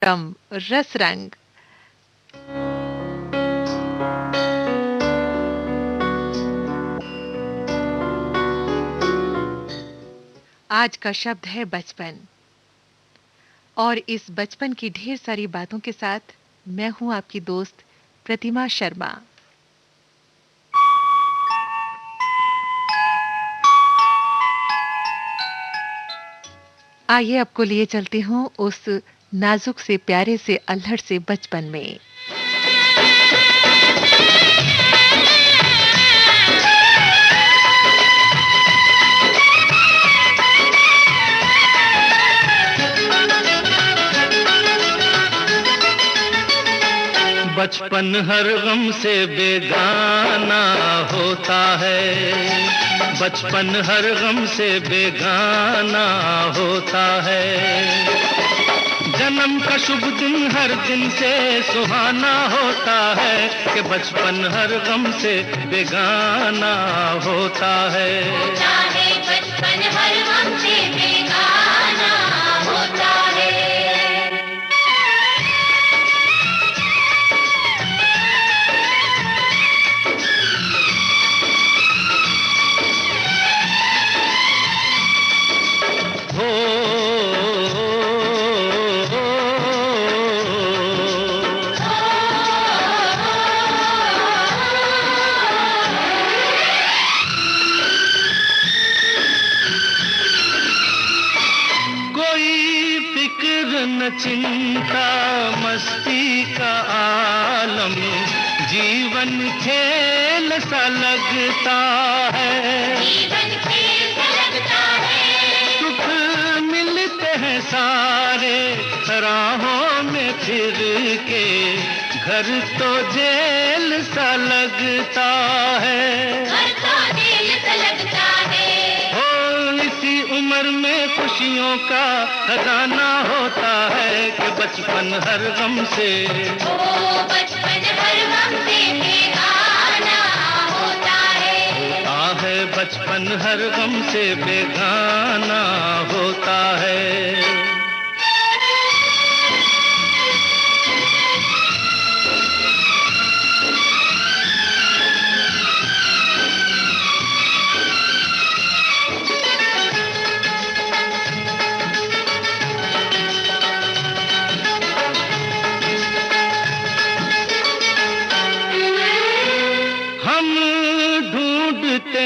कार्यक्रम रस रंग। आज का शब्द है बचपन। और इस बचपन की ढेर सारी बातों के साथ मैं हूं आपकी दोस्त प्रतिमा शर्मा। आइए आपको लिए चलती हूं उस नाजुक से प्यारे से अल्हड़ से बचपन में। बचपन हर गम से बेगाना होता है। बचपन हर गम से बेगाना होता है। जन्म का शुभ दिन हर दिन से सुहाना होता है कि बचपन हर गम से बेगाना होता है। बचपन हर गम से बेगाना होता है। न चिंता मस्ती का आलम, जीवन खेल सा लगता है। जीवन खेल सा लगता है। सुख मिलते हैं सारे राहों में फिर के, घर तो जेल सा लगता है। घर तो जेल सा लगता है। इसी उम्र में खुशियों का खजाना होता है कि बचपन हर गम से बचपन हर गम से बेगाना होता है। बचपन हर गम से बेगाना होता है।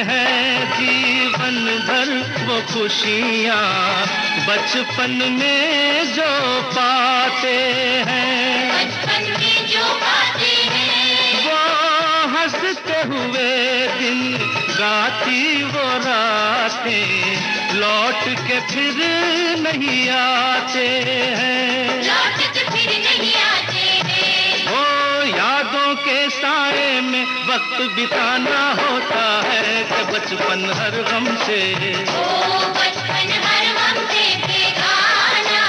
हैं जीवन भर वो खुशियाँ बचपन में जो पाते हैं। बचपन में जो पाते हैं वो हंसते हुए दिन, गाती वो रातें लौट के फिर नहीं आते हैं। लौट के फिर नहीं आते हैं। यादों के साए में वक्त बिताना होता है कि बचपन हर गम से बचपन हर गम से बेगाना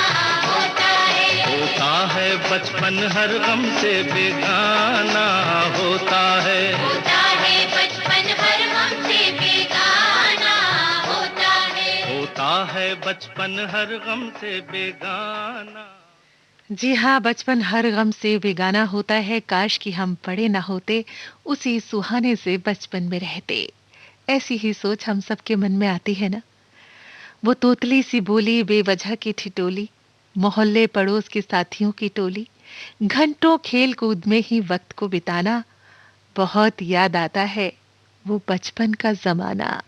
होता है। बचपन हर गम से बेगाना होता है। बचपन हर गम से बेगाना होता है। बचपन हर गम से बेगाना। जी हाँ, बचपन हर गम से बेगाना होता है। काश कि हम बड़े ना होते, उसी सुहाने से बचपन में रहते। ऐसी ही सोच हम सबके मन में आती है ना। वो तोतली सी बोली, बेवजह की ठिठोली, मोहल्ले पड़ोस के साथियों की टोली, घंटों खेल कूद में ही वक्त को बिताना, बहुत याद आता है वो बचपन का जमाना।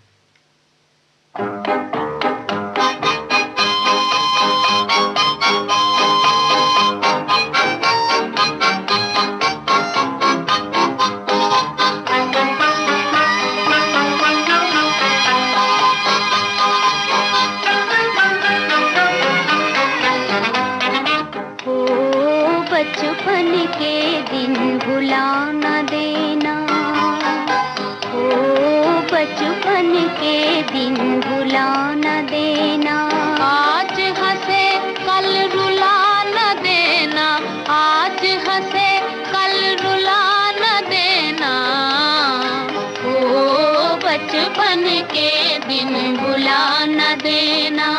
बचपन के दिन भुला न देना, बचपन के दिन भुला न देना। आज हंसे कल रुला न देना, आज हंसे कल रुला न देना। बचपन के दिन भुला न देना।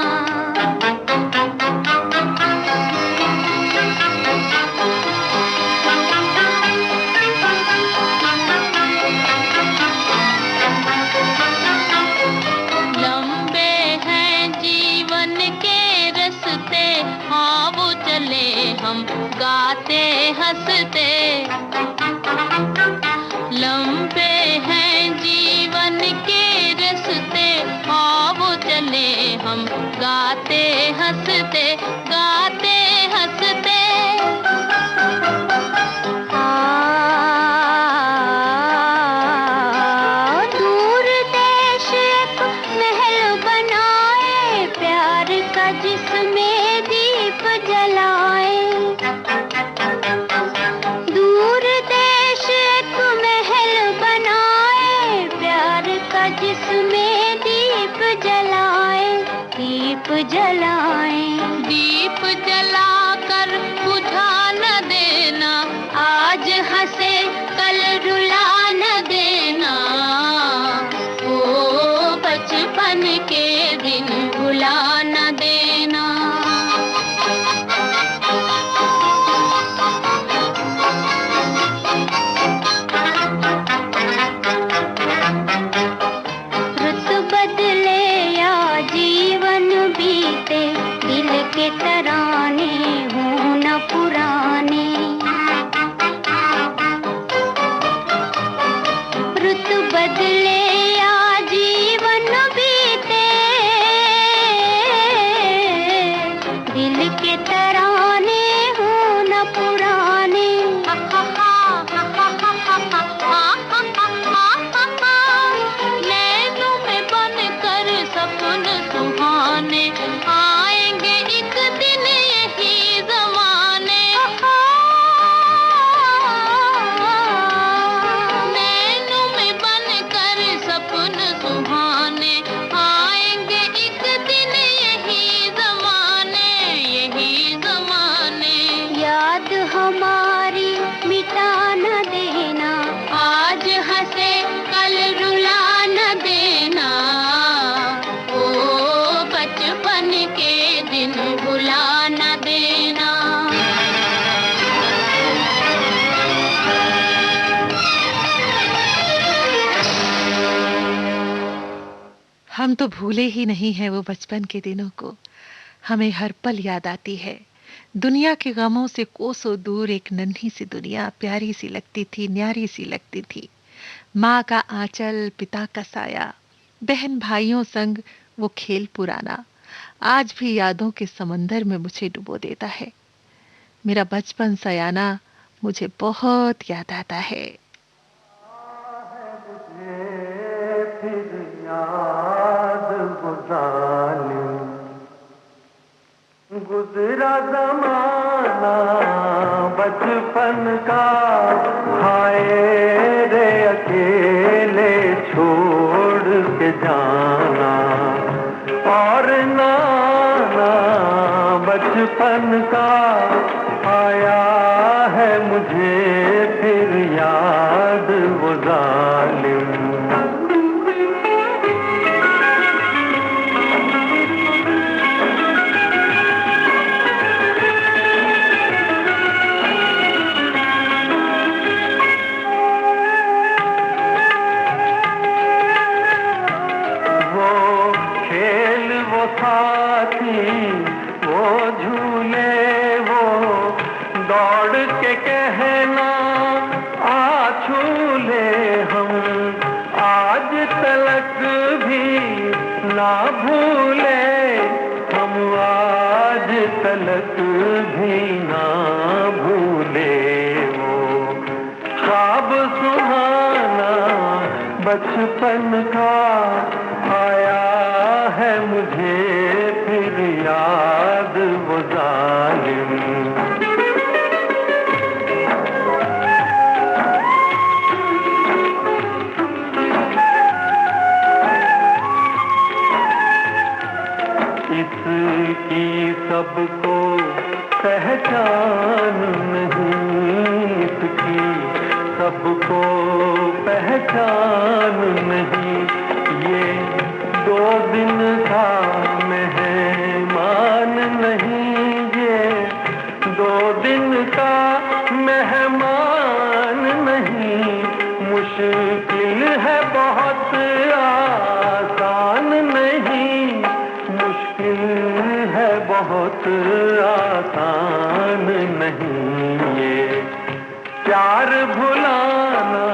हम गाते हंसते। लंबे हैं जीवन के रस्ते, आओ चले हम गाते हंसते, गाते हंसते। दूर देश एक महल बनाए, प्यार का जिसमें दीप जलाए। दूर देश एक महल बनाए, प्यार का जिसमें दीप जलाए, दीप जलाए। दीप जलाकर बुझा न देना, आज हंसे कल रुला न देना। ओ बचपन के दिन भुला न देना। रुत बदले या जीवन बीते, दिल के तराने हों न पुराने। रुत बदले या जीवन बीते, दिल के तराने हों न पुराने। नैनों में बनकर सपन सुहाने, आएंगे एक दिन यही ज़माने। नैनों में बनकर सपन सुहाने, आएंगे एक दिन यही ज़माने, यही ज़माने। याद हमारी मिटा न देना, आज हंसे कल रुला न देना। ओ बचपन के दिन भुला न देना। हम तो भूले ही नहीं हैं वो बचपन के दिनों को, हमें हर पल याद आती है। दुनिया के गमों से कोसों दूर एक नन्ही सी दुनिया प्यारी सी लगती थी, न्यारी सी लगती थी। माँ का आंचल, पिता का साया, बहन भाइयों संग वो खेल पुराना, आज भी यादों के समंदर में मुझे डुबो देता है। मेरा बचपन सयाना मुझे बहुत याद आता है। गुजरा ज़माना बचपन का, हाय रे अकेले छोड़ के जाना। और नाना बचपन का आया है मुझे फिर याद वो जालिम। वो झूले वो दौड़ के कहना आ झूले हम, आज तलक भी ना भूले हम, आज तलक भी ना भूले। वो ख्वाब सुहाना बचपन का आया है मुझे फिर याद वो जालिम। इसकी सबको पहचान नहीं, इसकी सबको पहचान नहीं। ये 2 दिन का मेहमान नहीं, ये 2 दिन का मेहमान नहीं। मुश्किल है बहुत आसान नहीं, मुश्किल है बहुत आसान नहीं ये प्यार भुलाना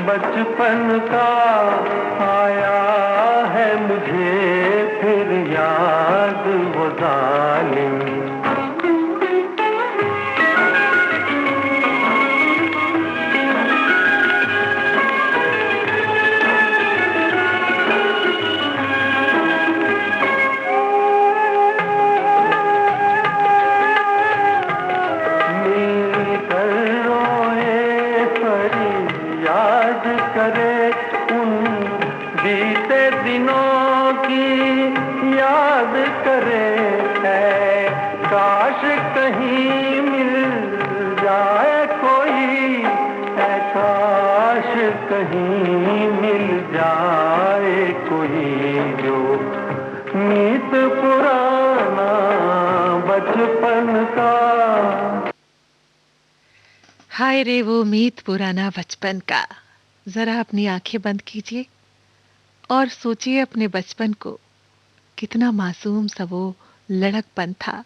बचपन का आया है मुझे फिर याद वो जालिम। कहीं मिल जाए कोई जो मीत पुराना बचपन का। हाय रे वो मीत पुराना बचपन का। जरा अपनी आंखें बंद कीजिए और सोचिए अपने बचपन को। कितना मासूम सा वो लड़कपन था,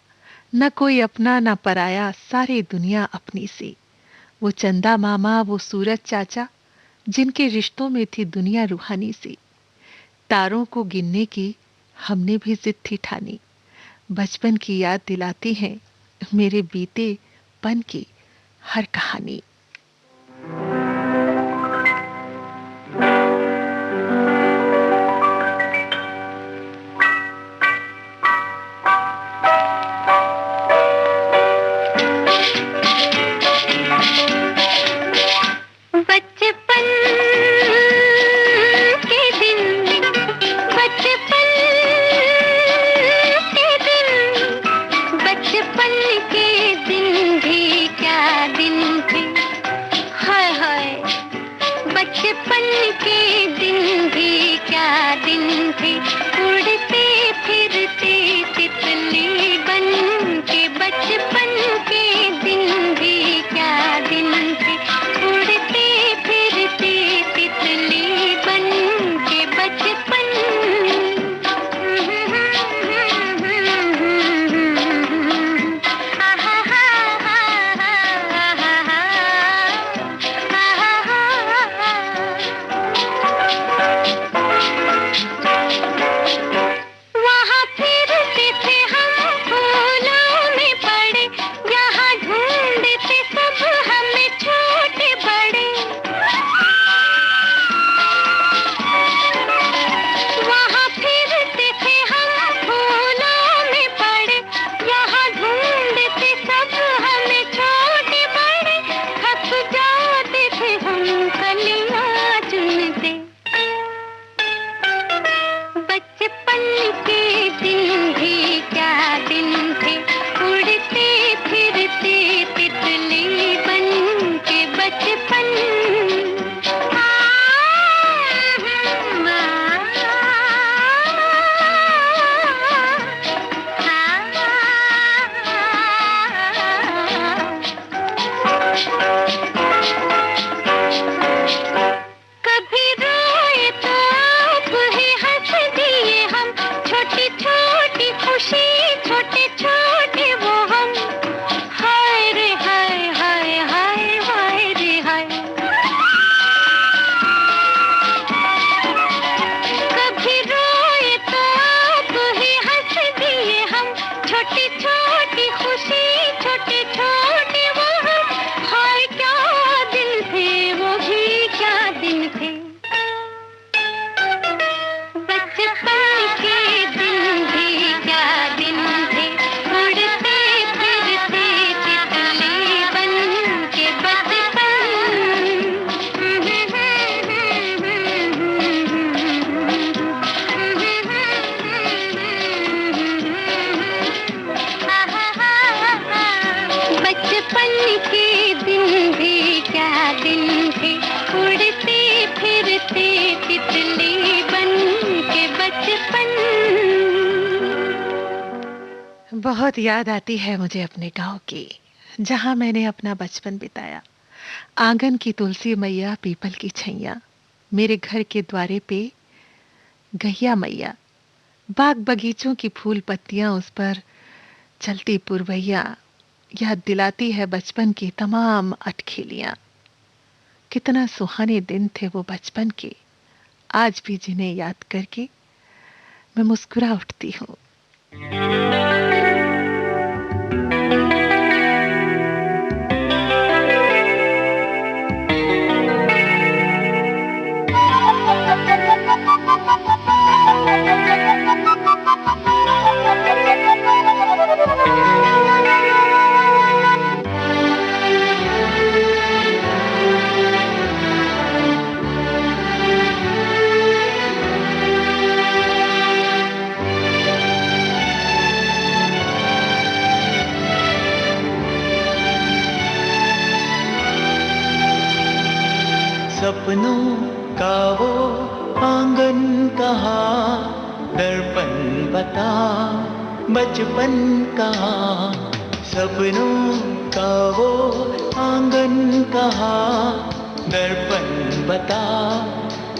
न कोई अपना न पराया, सारी दुनिया अपनी सी। वो चंदा मामा, वो सूरज चाचा, जिनके रिश्तों में थी दुनिया रूहानी सी। तारों को गिनने की हमने भी जिद थी ठानी। बचपन की याद दिलाती है मेरे बीते पन की हर कहानी। बहुत याद आती है मुझे अपने गांव की, जहां मैंने अपना बचपन बिताया। आंगन की तुलसी मैया, पीपल की छैया, मेरे घर के द्वारे पे गैया मैया, बाग बगीचों की फूल पत्तियां, उस पर चलती पुरवैया, याद दिलाती है बचपन की तमाम अटखेलियां। कितना सुहाने दिन थे वो बचपन के, आज भी जिन्हें याद करके मैं मुस्कुरा उठती हूँ। सपनों का वो आंगन कहाँ, दर्पण बता बचपन कहाँ। सपनों का वो आंगन कहाँ, दर्पण बता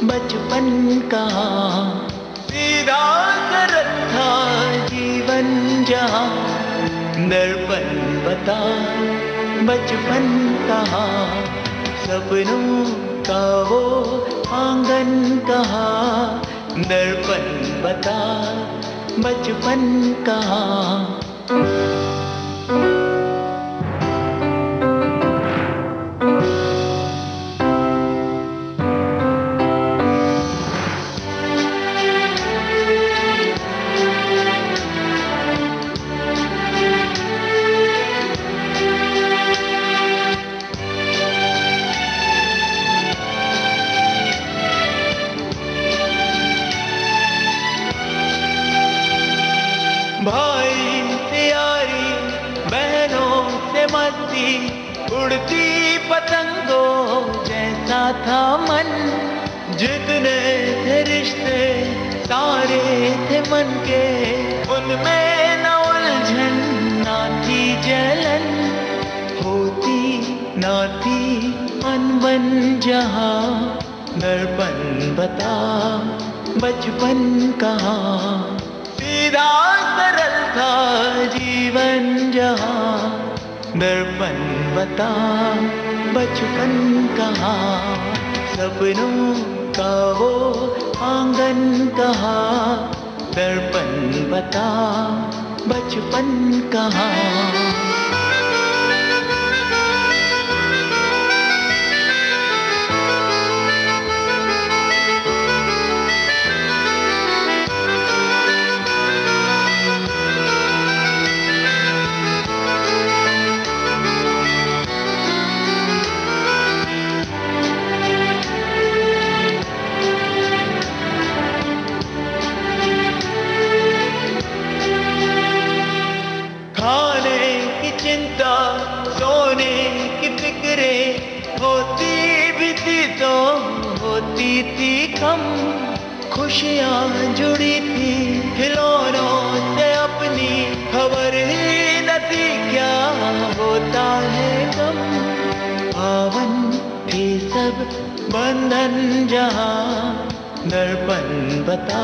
बचपन कहाँ। सीधा सरल था जीवन जहाँ, दर्पण बता बचपन कहाँ। सपनों का वो आंगन कहाँ, दर्पण बता बचपन कहाँ। भाई से यारी, बहनों से मस्ती, उड़ती पतंगों जैसा था मन। जितने थे रिश्ते सारे थे मन के, उनमें न उलझन ना थी जलन। होती ना थी अनबन जहाँ, दर्पण बता बचपन कहाँ। सीधा सरल था जीवन जहाँ, दर्पण बता बचपन कहाँ। सपनों का वो आंगन कहाँ, दर्पण बता बचपन कहाँ। खाने की चिंता, सोने की फिक्रे, होती भी थी तो होती थी कम। खुशियाँ जुड़ी थी खिलौनों से अपनी, खबर ही न थी क्या होता है गम। पावन थे सब बंधन जहाँ, दर्पण बता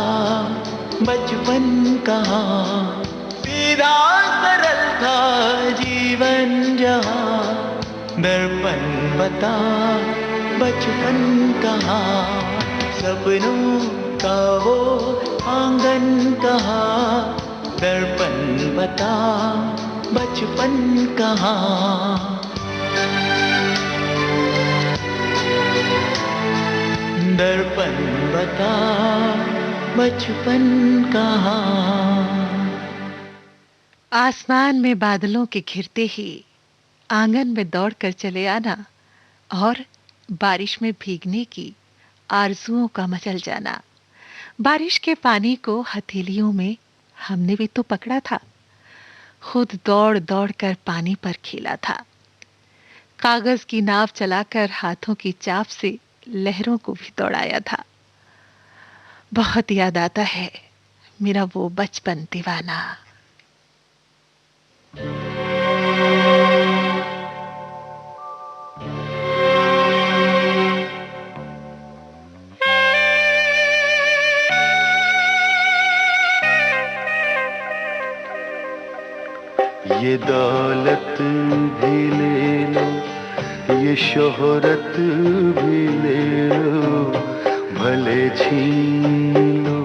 बचपन कहाँ। सीधा सरल था जीवन जहाँ, दर्पण बता बचपन कहाँ। सपनों का वो आंगन कहाँ, दर्पण बता बचपन कहाँ। दर्पण बता बचपन कहाँ। आसमान में बादलों के घिरते ही आंगन में दौड़कर चले आना, और बारिश में भीगने की आरजुओं का मचल जाना। बारिश के पानी को हथेलियों में हमने भी तो पकड़ा था, खुद दौड़ दौड़ कर पानी पर खेला था। कागज की नाव चलाकर हाथों की चाप से लहरों को भी दौड़ाया था। बहुत याद आता है मेरा वो बचपन दीवाना। ये दौलत भी ले लो, ये शोहरत भी ले लो, भले छीन लो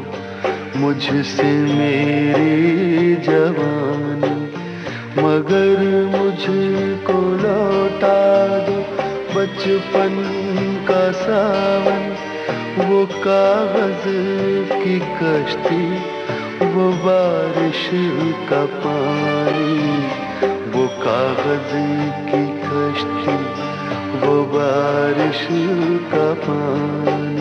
मुझसे मेरी जवानी, मगर मुझको लौटा दो बचपन का सावन, वो कागज की कश्ती, वो बारिश का पानी, वो कागज की कश्ती, वो बारिश का पानी।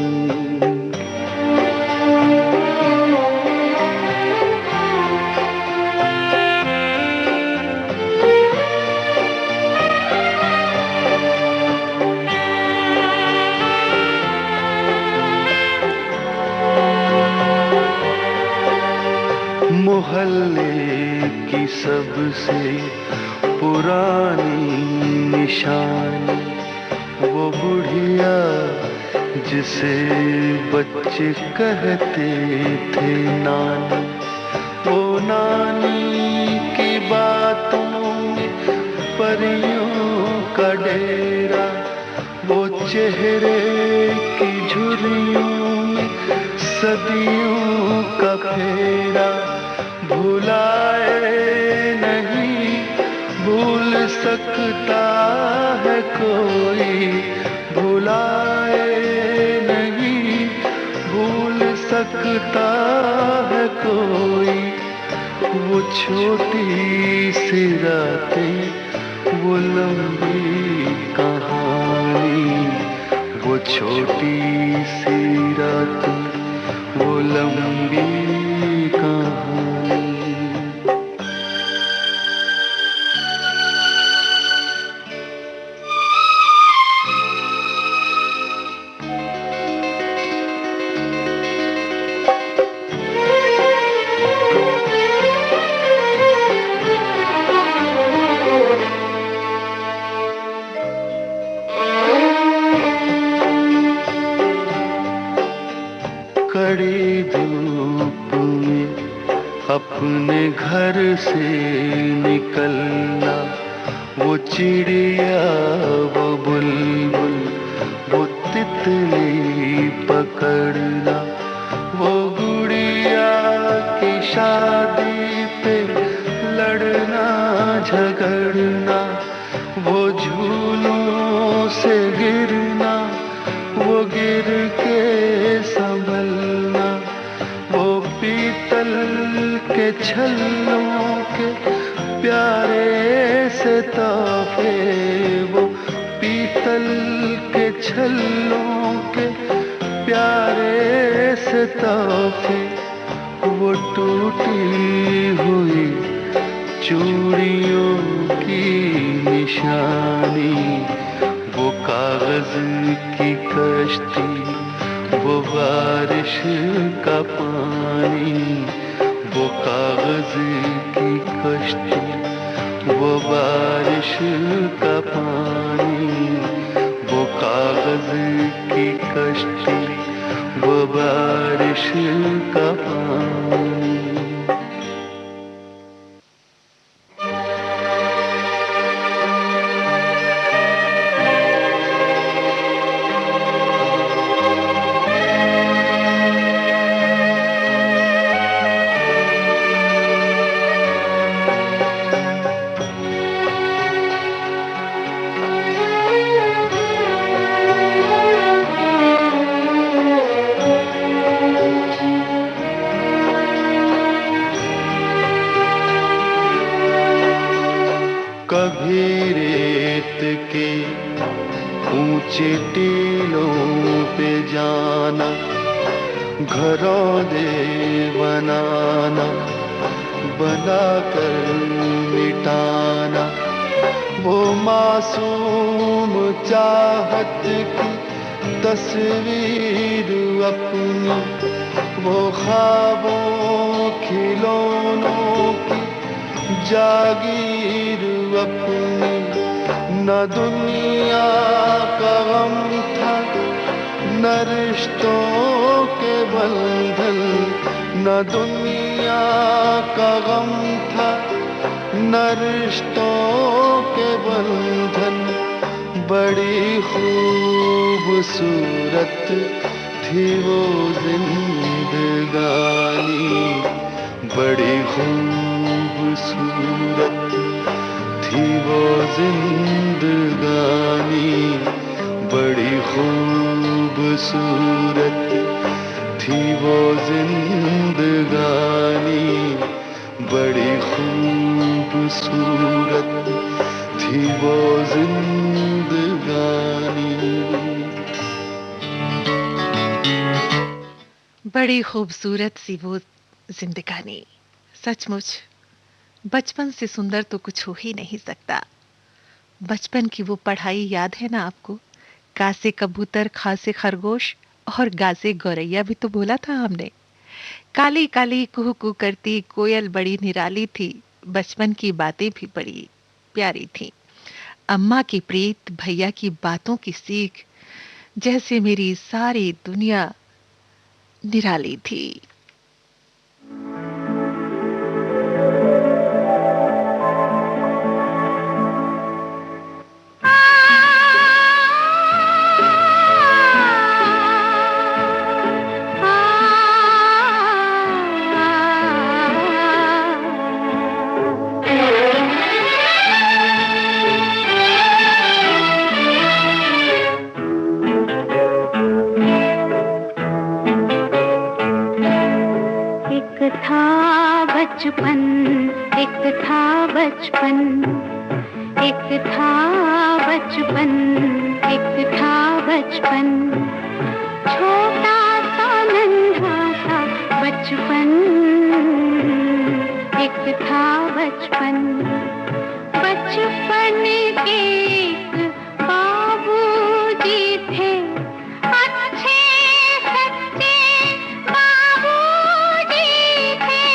मोहल्ले की सबसे पुरानी निशानी, वो बुढ़िया जिसे बच्चे कहते थे नानी, वो नानी की बातों में परियों का डेरा, वो चेहरे की झुर्रियों में सदियों का फेरा, भुलाए नहीं भूल सकता है कोई, भुलाए नहीं भूल सकता है कोई, वो छोटी सी रातें, वो लंबी कहानी, वो छोटी सी रातें, वो लंबी कहानी। कड़ी धूप में अपने घर से निकलना, वो चिड़िया, वो बुलबुल, वो तितली पकड़ना, वो गुड़िया की शादी पे लड़ना झगड़ना, वो झूलों से गिरना, वो गिर के संभलना, वो पीतल के छल्लों के प्यारे से तोहफे, वो पीतल के छल्लों के प्यारे से तोहफे, वो टूटी हुई चूड़ियों की निशानी, वो कागज की कश्ती, वो बारिश का पानी, वो कागज की कश्ती, वो बारिश का पानी, वो कागज की कश्ती, वो बारिश का पानी। कभी रेत के ऊंचे टीलों पे जाना, घरों दे बनाना, बनाकर मिटाना, वो मासूम चाहत की तस्वीर अपनी, वो ख्वाबों खिलौनों की जागीर अपनी, न दुनिया का गम था न रिश्तों के बंधन, न दुनिया का गम था न रिश्तों के बंधन, बड़ी खूबसूरत थी वो जिंदगानी, बड़ी खूबसूरत थी वो जिंदगानी, बड़ी खूबसूरत थी वो जिंदगानी, बड़ी खूबसूरत थी वो जिंदगानी। बड़ी खूबसूरत सी वो जिंदगानी। सचमुच बचपन से सुंदर तो कुछ हो ही नहीं सकता। बचपन की वो पढ़ाई याद है ना आपको? का से कबूतर, खा से खरगोश और गा से गौरैया भी तो बोला था हमने। काली काली कुहू कू करती कोयल बड़ी निराली थी, बचपन की बातें भी बड़ी प्यारी थी। अम्मा की प्रीत, भैया की बातों की सीख, जैसे मेरी सारी दुनिया निराली थी। बचपन, एक था बचपन, एक था बचपन, एक था बचपन, छोटा सा नन्हा सा बचपन, एक था बचपन। बचपन के एक बाबूजी थे, अच्छे सच्चे बाबूजी थे।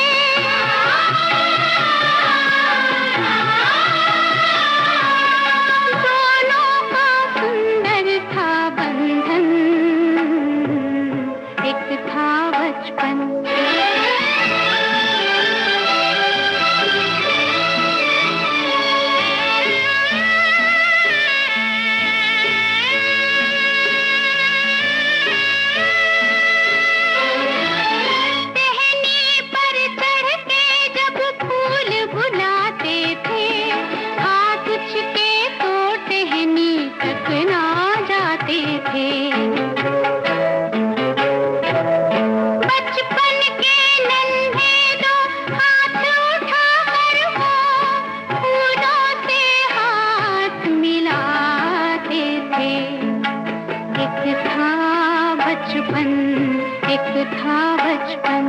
दोनों का सुंदर था बंधन, एक था बचपन। बचपन के नन्हे दो हाथ उठाकर वो फूलों से हाथ मिलाते थे। एक था बचपन, एक था बचपन।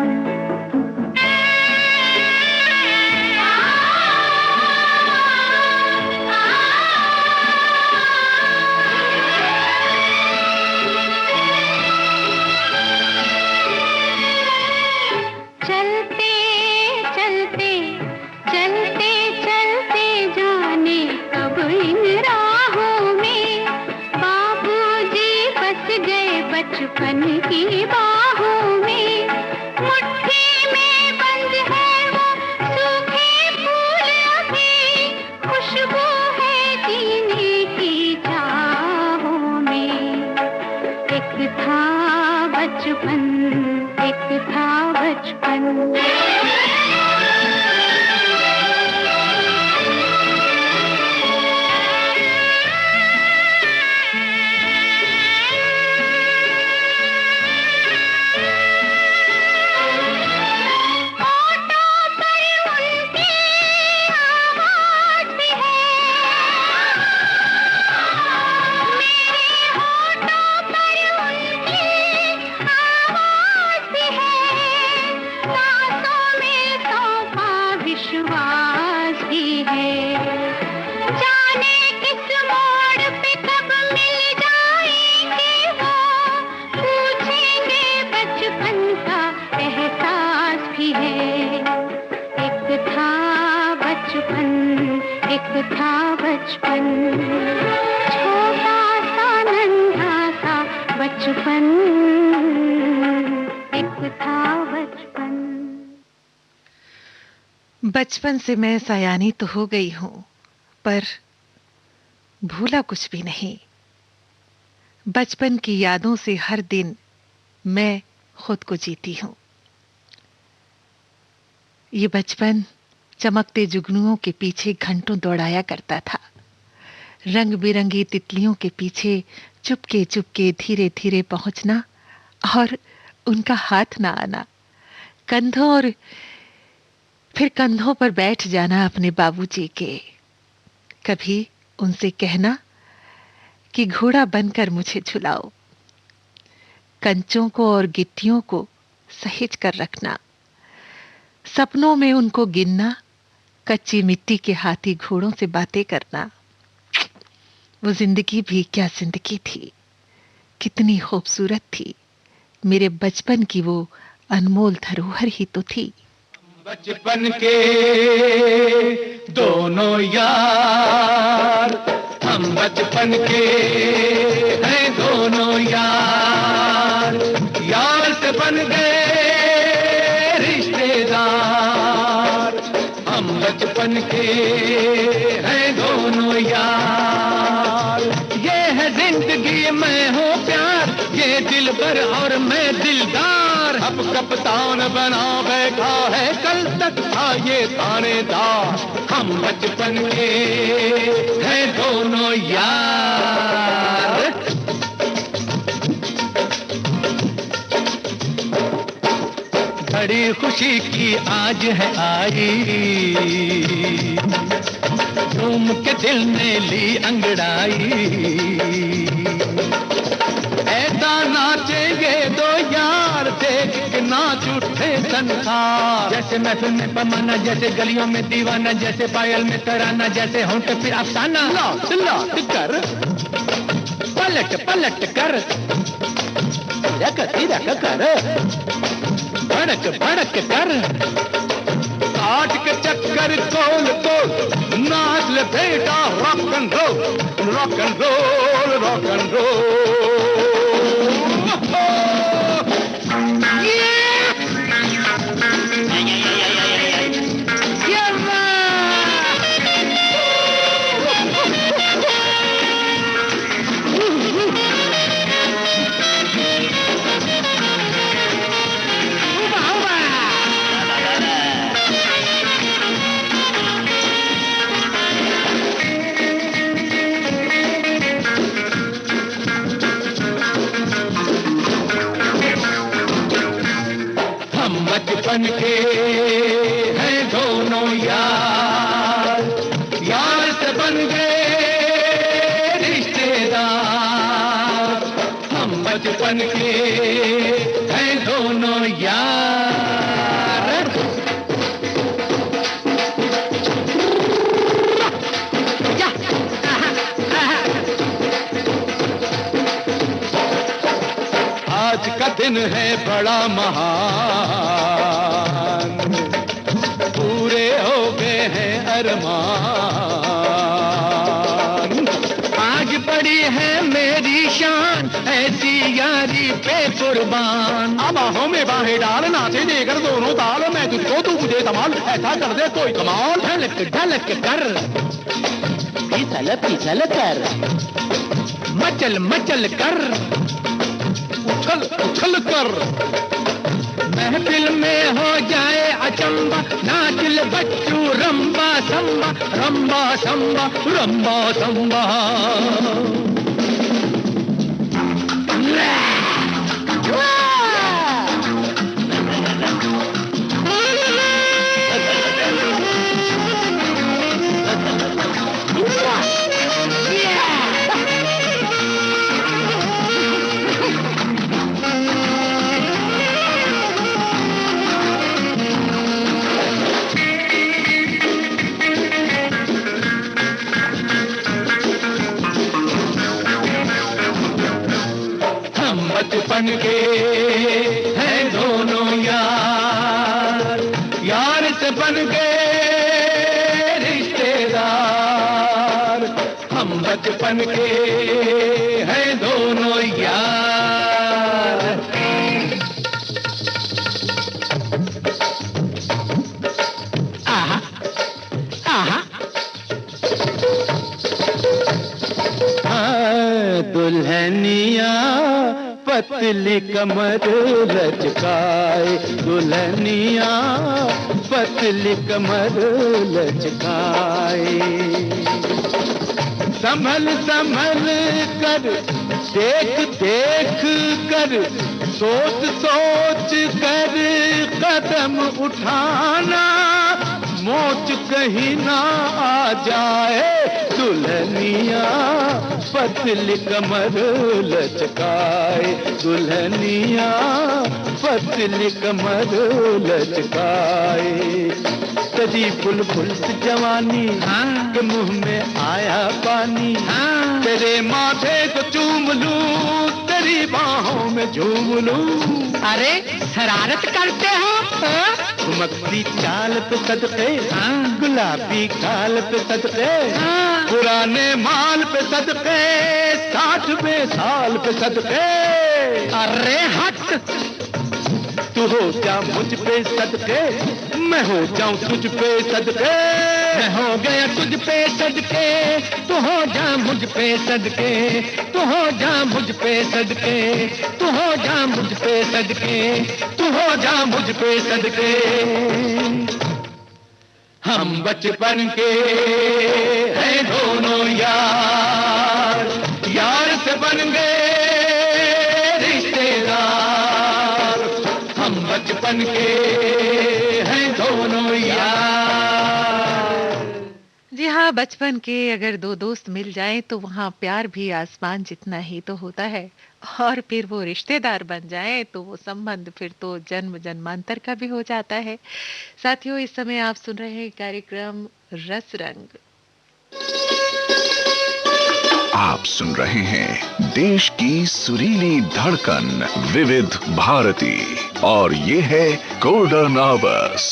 बचपन की बाहों में, मुट्ठी में बंद है वो सूखे फूलों की खुशबू है जीने की चाहों में। एक था बचपन, एक था बचपन। सांसों में बचपन से मैं सयानी तो हो गई हूं, पर भूला कुछ भी नहीं। बचपन की यादों से हर दिन मैं खुद को जीती हूं। ये बचपन चमकते जुगनुओं के पीछे घंटों दौड़ाया करता था। रंग बिरंगी तितलियों के पीछे चुपके चुपके धीरे धीरे पहुंचना और उनका हाथ ना आना, कंधों और फिर कंधों पर बैठ जाना अपने बाबूजी के। कभी उनसे कहना कि घोड़ा बनकर मुझे झुलाओ। कंचों को और गिट्टियों को सहेज कर रखना, सपनों में उनको गिनना, कच्ची मिट्टी के हाथी घोड़ों से बातें करना। वो जिंदगी भी क्या जिंदगी थी, कितनी खूबसूरत थी। मेरे बचपन की वो अनमोल धरोहर ही तो थी। बचपन के दोनों यार, हम बचपन के हैं दोनों यार। यार से बन गए रिश्तेदार, हम बचपन के हैं दोनों यार। ये है जिंदगी, मैं हूँ प्यार, ये दिलबर और मैं दिलदार। अब कप्तान बना बैठा है, कल तक था ये थानेदार। हम बचपन के हैं दोनों यार। बड़ी खुशी की आज है आई, झूम के दिल ने ली अंगड़ाई। ऐसा नाचेंगे दो यार, देख के नाच उठे संसार। जैसे महफिल में पमाना, जैसे गलियों में दीवाना, जैसे पायल में तराना, जैसे होंठ पे अफसाना। लौट लौट कर, पलट पलट कर, रक तिरक कर, भड़क भड़क कर, काट के चक्कर कोल कोल, नाच ले बेटा rock and roll, rock and roll, rock and roll. बचपन के हैं दोनों यार, यार से बन गए रिश्तेदार। हम बचपन के हैं दोनों यार। आज का दिन है बड़ा महान, पूरे हो गए हैं अरमान। आज बड़ी है मेरी शान, ऐसी यारी पे कुर्बान। अब बाहों में बाहें डाल, नाचे देकर दोनों ताल। मैं तुझको तू मुझे धमाल, ऐसा कर दे कोई कमाल। ढलक ढलक कर, फिसल फिसल कर, मचल मचल कर, उछल उछल कर। महफिल में हो जाए अचंबा, नाच ले बच्चू रंबा संबा, रंबा संबा, रंबा संबा। बचपन के हैं दोनों यार, यार से बन गए रिश्तेदार। हम बचपन के हैं दोनों यार। आहा दुल्हनिया पतली कमर लचकाए, दुल्हनिया पतली कमर लचकाए। संभल संभल कर, देख देख कर, सोच सोच कर कदम उठाना, मोच कहीं ना आ जाए। दुल्हनिया पतली कमर लचकाए, दुल्हनिया पतली कमर लचकाए। तजी बुलबुल से जवानी के मुंह में आया पानी, तेरे माथे को चूम लूं, तेरी बाहों में झूम लूं। अरे शरारत करते हो? ठुमकती चाल पे सदके, गुलाबी गाल पे सदके, पुराने माल पे सदके, 60वें साल पे सदके। अरे हट! तू हो जा मुझ पे सदके, मैं हो जाऊं तुझ पे सदके। मैं हो गया तुझ पे सदके, तू हो जा मुझ पे सदके, तू हो जा मुझ पे सदके, तू हो जा मुझ पे सदके, तू हो जा मुझ पे सदके। हम बचपन के हैं दोनों यार, यार से बन गए रिश्तेदार। हम बचपन के हैं दोनों यार। जी हाँ, बचपन के अगर दो दोस्त मिल जाएं तो वहाँ प्यार भी आसमान जितना ही तो होता है, और फिर वो रिश्तेदार बन जाएं तो वो संबंध फिर तो जन्म जन्मांतर का भी हो जाता है। साथियों, इस समय आप सुन रहे हैं कार्यक्रम रस रंग। आप सुन रहे हैं देश की सुरीली धड़कन विविध भारती, और ये है गोल्डन आवर्स।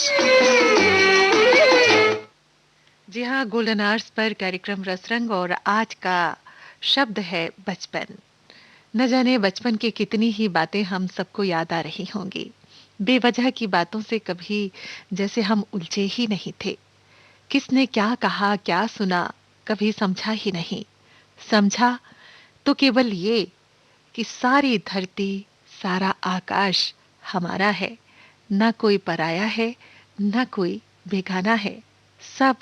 जी हाँ, गोल्डन आवर्स पर कार्यक्रम रसरंग, और आज का शब्द है बचपन। न जाने बचपन की कितनी ही बातें हम सबको याद आ रही होंगी। बेवजह की बातों से कभी जैसे हम उलझे ही नहीं थे। किसने क्या कहा, क्या सुना, कभी समझा ही नहीं। समझा तो केवल ये कि सारी धरती, सारा आकाश हमारा है, न कोई पराया है, न कोई बेगाना है, सब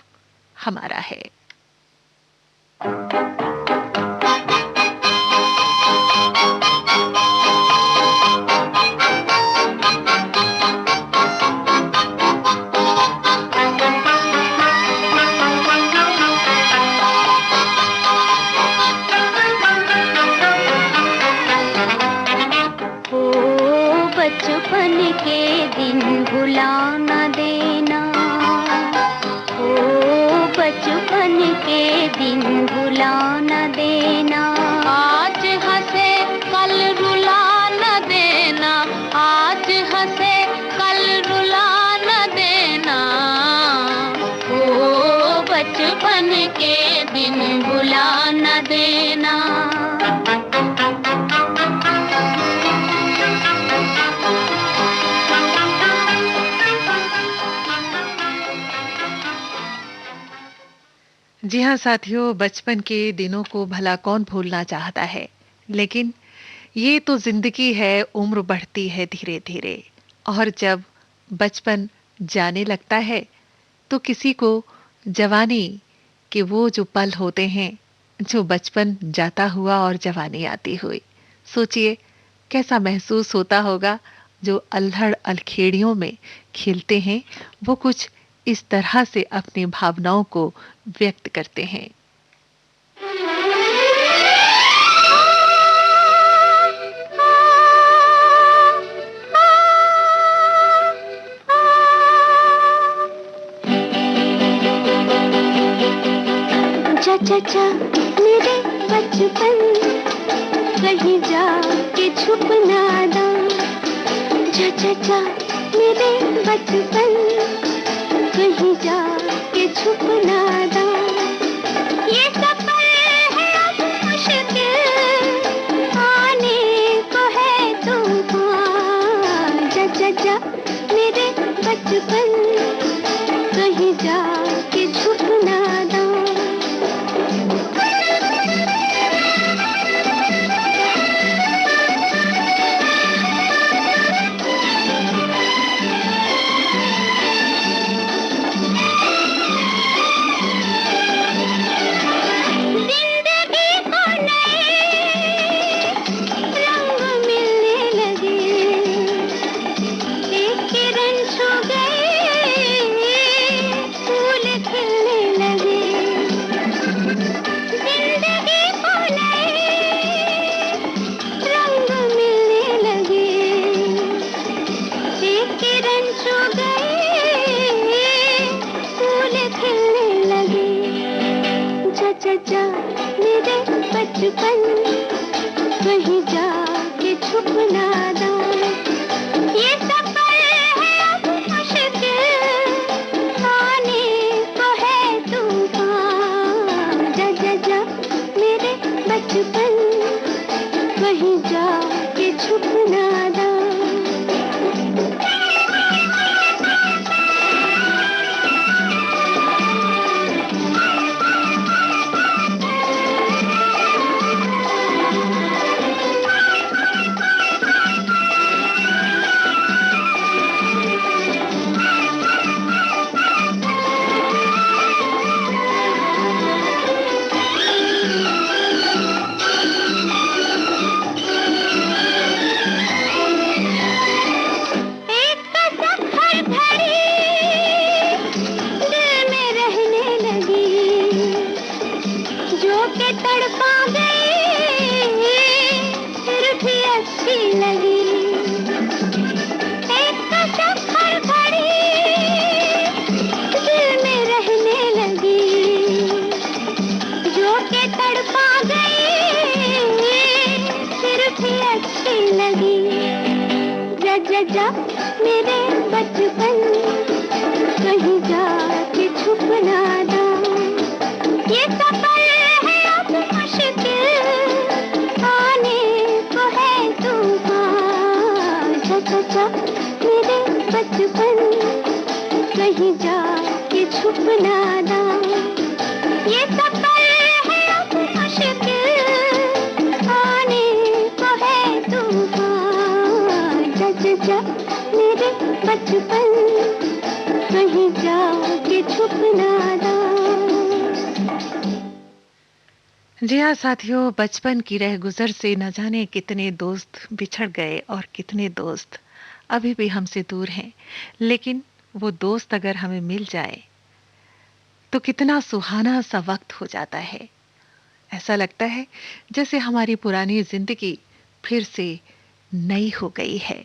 हमारा है। बचपन के दिन भुला न देना, ओ बचपन के दिन भुला न देना। आज हंसे कल रुला न देना, आज हंसे कल रुला न देना, ओ बचपन के दिन भुला न देना। जी हाँ साथियों, बचपन के दिनों को भला कौन भूलना चाहता है, लेकिन ये तो जिंदगी है, उम्र बढ़ती है धीरे धीरे, और जब बचपन जाने लगता है तो किसी को जवानी के वो जो पल होते हैं, जो बचपन जाता हुआ और जवानी आती हुई, सोचिए कैसा महसूस होता होगा। जो अल्हड़ अलखेड़ियों में खेलते हैं वो कुछ इस तरह से अपनी भावनाओं को व्यक्त करते हैं। चाचा मेरे बचपन, कहीं जा के छुप ना दा। चाचा मेरे बचपन, कहीं जा के छुप ना दा। ये सफर है अब मुश्किल, आने को है तूफान। जा मेरे बचपन, कहीं जा के छुप ना दा। बचपन कहीं जाके छुप ना जाए। ये सफर है अब मुश्किल, आने को है तूफान। जा जा जा मेरे बचपन कहीं जाके छुप ना जाए। जा मेरे बचपन कहीं जाके छुप ना जाए। ये सफर है अब मुश्किल, आने को है तूफान। जा जा जा मेरे बचपन कहीं जाके छुप ना जाए। ये सफर है अब मुश्किल, आने को है तूफान। जा जा जा मेरे बचपन कहीं जाके छुप ना जाए। जी हाँ साथियों, बचपन की रह गुजर से न जाने कितने दोस्त बिछड़ गए और कितने दोस्त अभी भी हमसे दूर हैं। लेकिन वो दोस्त अगर हमें मिल जाए तो कितना सुहाना सा वक्त हो जाता है। ऐसा लगता है जैसे हमारी पुरानी जिंदगी फिर से नई हो गई है।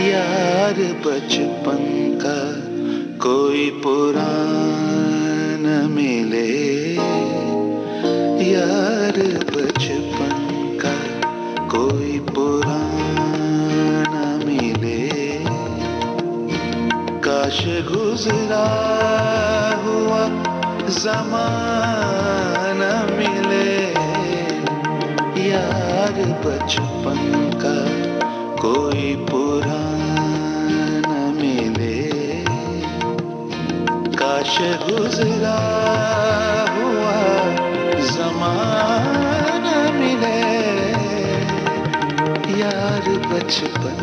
यार बचपन का कोई पुराना मिले, यार बचपन का कोई पुराना मिले। काश गुजरा हुआ ज़माना मिले, यार बचपन का कोई पुराना मिले। काश गुजरा हुआ ज़माना मिले, यार बचपन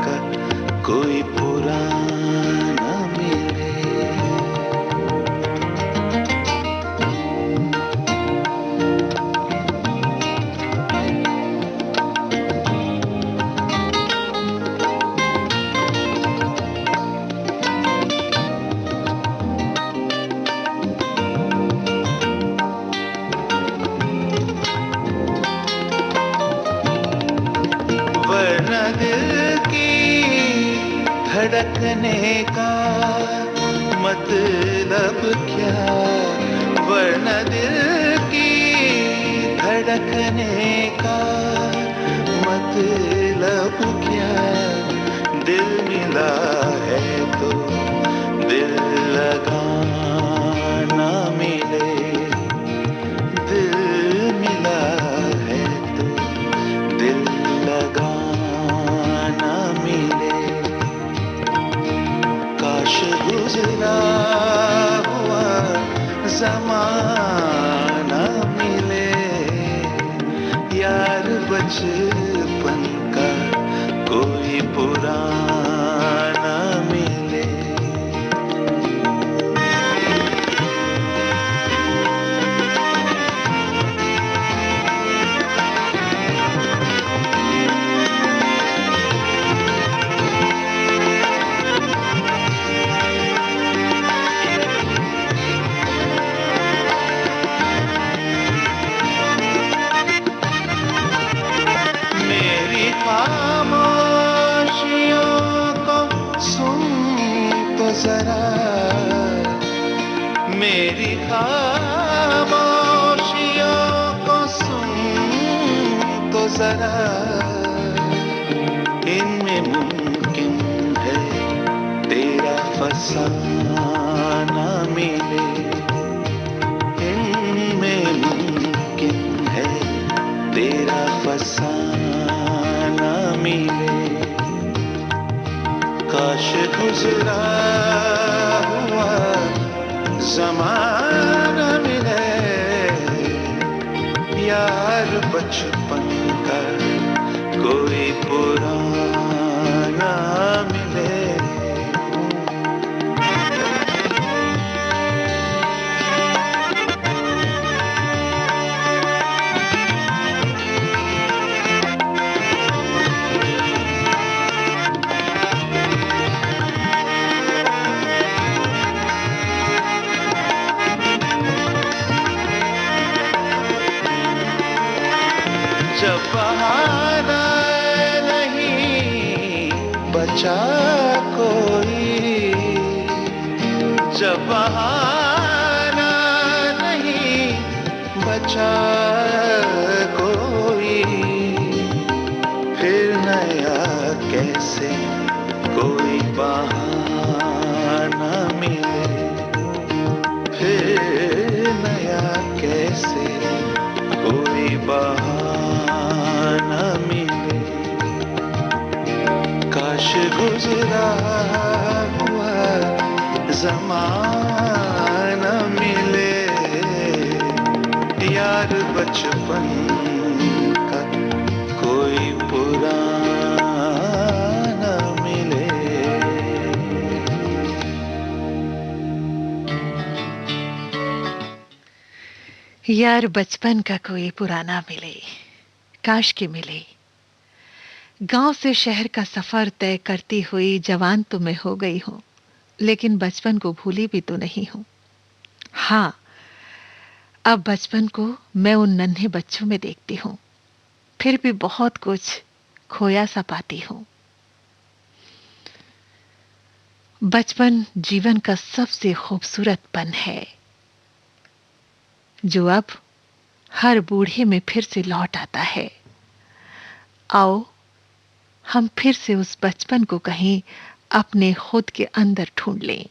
का कोई पुराना मिले। वरना दिल की धड़कने का मतलब क्या? न दिल की धड़कने का मतलब क्या, दिल मिला है तो दिल लगाना मिले, दिल मिला है तो दिल लगाना मिले। काश गुजरा हुआ ज़माना मिले, यार बचपन का कोई पुराना मिले। मेरी खामोशियों को सुन तो जरा, मेरी खामोशियों को सुन तो जरा, इनमें मुमकिन है तेरा फसाना मिले, इनमें मुमकिन है तेरा फसाना मिले। काश गुजरा हुआ ज़माना मिले, यार बचपन का कोई पुराना मिले। जब बहाना नहीं बचा कोई, जब बहाना नहीं बचा कोई, फिर नया कैसे कोई बहाना मिले, फिर नया कैसे कोई बहाना मिले। काश गुजरा हुआ ज़माना मिले, यार बचपन का कोई पुराना मिले। यार बचपन का कोई पुराना मिले, काश के मिले। गांव से शहर का सफर तय करती हुई जवान तो मैं हो गई हूं, लेकिन बचपन को भूली भी तो नहीं हूं। हाँ, अब बचपन को मैं उन नन्हे बच्चों में देखती हूं, फिर भी बहुत कुछ खोया सा पाती हूं। बचपन जीवन का सबसे खूबसूरत पल है, जो अब हर बूढ़े में फिर से लौट आता है। आओ हम फिर से उस बचपन को कहीं अपने खुद के अंदर ढूंढ लें।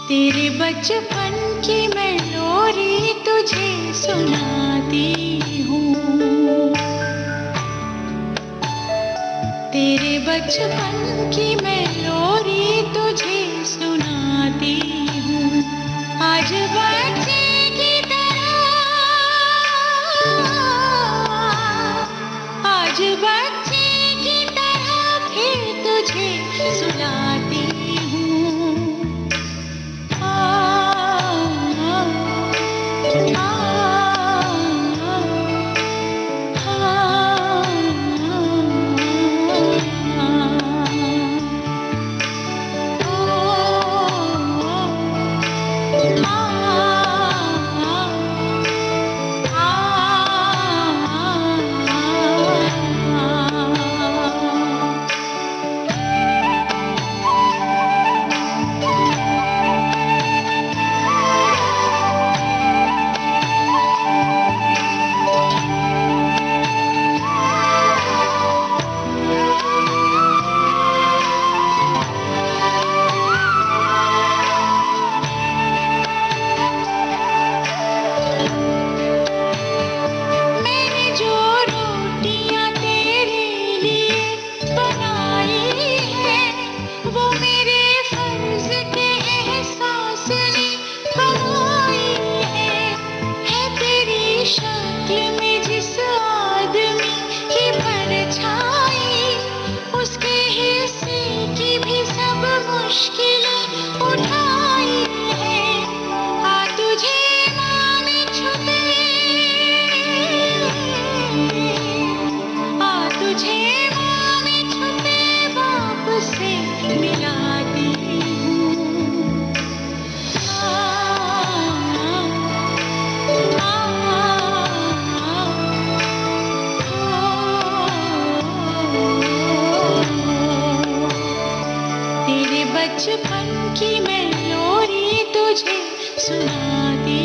तेरे बचपन की मैं लोरी तुझे सुनाती हूँ, तेरे बचपन की मैं लोरी तुझे सुनाती हूँ। आज बच्चे की तरह, आज बच्चे की तरह फिर तुझे सुनाती हूँ। बचपन की मैं लोरी तुझे सुनाती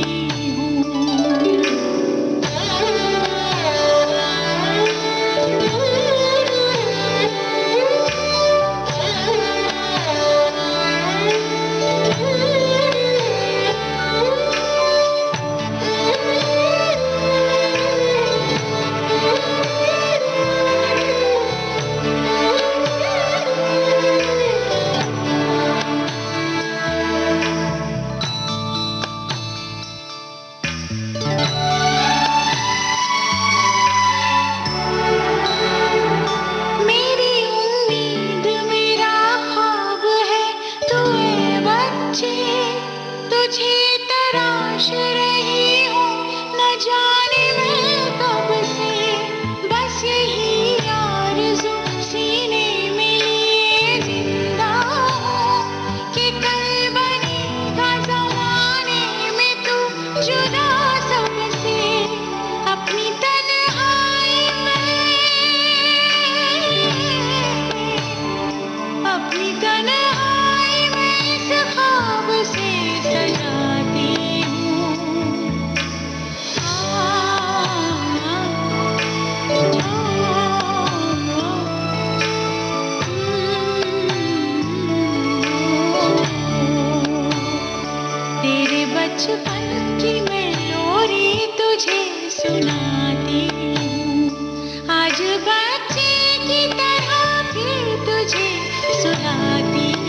बचपन की मैं लोरी तुझे सुनाती हूँ आज बच्चे की तरह फिर तुझे सुनाती हूँ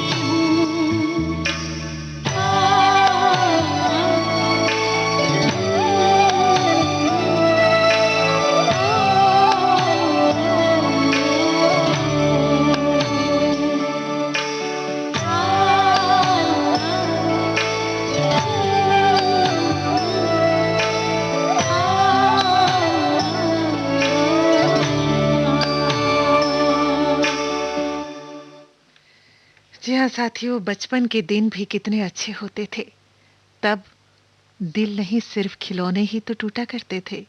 जी हाँ साथियों, बचपन के दिन भी कितने अच्छे होते थे। तब दिल नहीं सिर्फ खिलौने ही तो टूटा करते थे।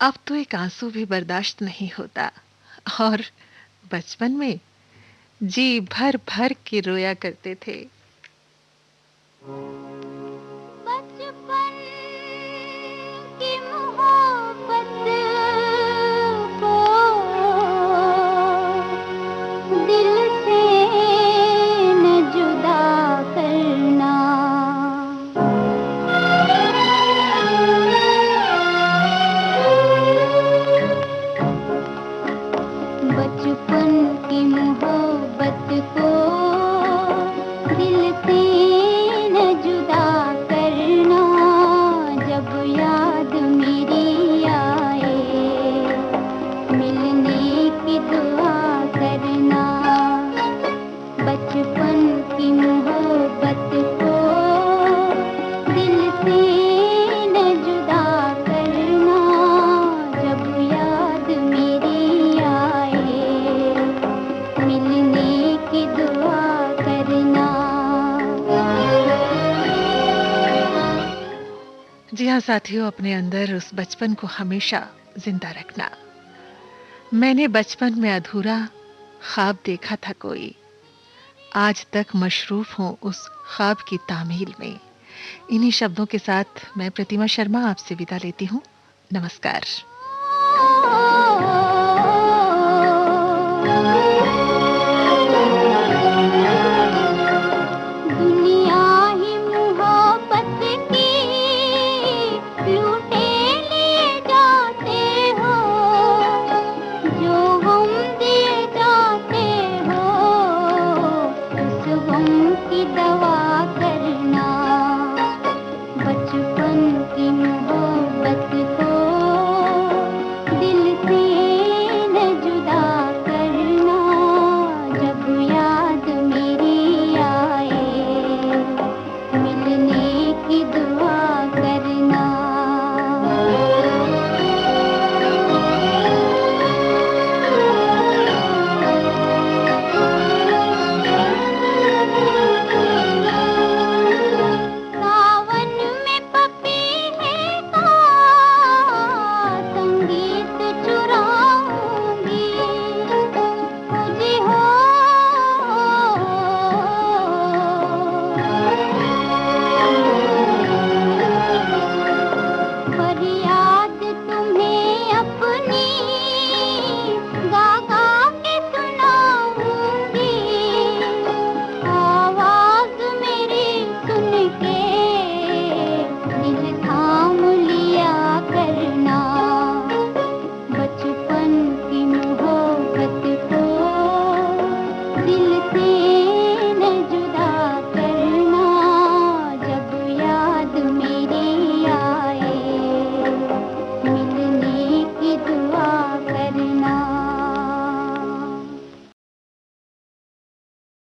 अब तो एक आंसू भी बर्दाश्त नहीं होता और बचपन में जी भर भर के रोया करते थे। बचपन की मोहब्बत को दिल से न जुदा करना बचपन की मोहब्बत को दिल से न जुदा करना जब याद मेरी आए मिलने की दुआ करना बचपन की मोहब्बत को दिल से न जुदा करना जब याद मेरी आए मिलने की दुआ करना। जी हाँ साथियों, अपने अंदर उस बचपन को हमेशा जिंदा रखना। मैंने बचपन में अधूरा ख्वाब देखा था कोई, आज तक मशरूफ हूँ उस ख्वाब की तामील में। इन्हीं शब्दों के साथ मैं प्रतिमा शर्मा आपसे विदा लेती हूँ। नमस्कार। दुनिया ही मोहब्बत की लूटे ले जाते हो जो हम दे जाते हो उस गम की दवा